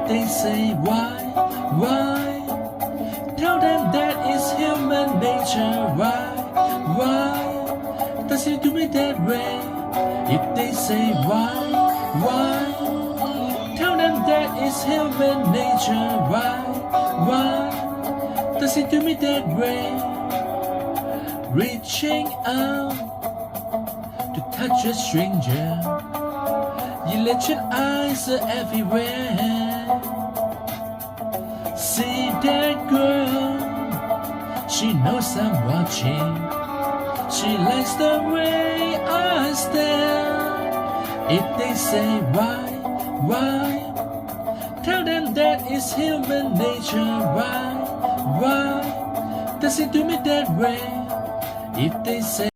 they say why? Tell them that it's human nature. Why? Does it do me that way? If they say why? Tell them that it's human nature. Why? Does it do me that way? Reaching out to touch a stranger. Your legend eyes are everywhere. See that girl, she knows I'm watching. She likes the way I stare. If they say why? Tell them that it's human nature. Why? Does it do me that way? If they say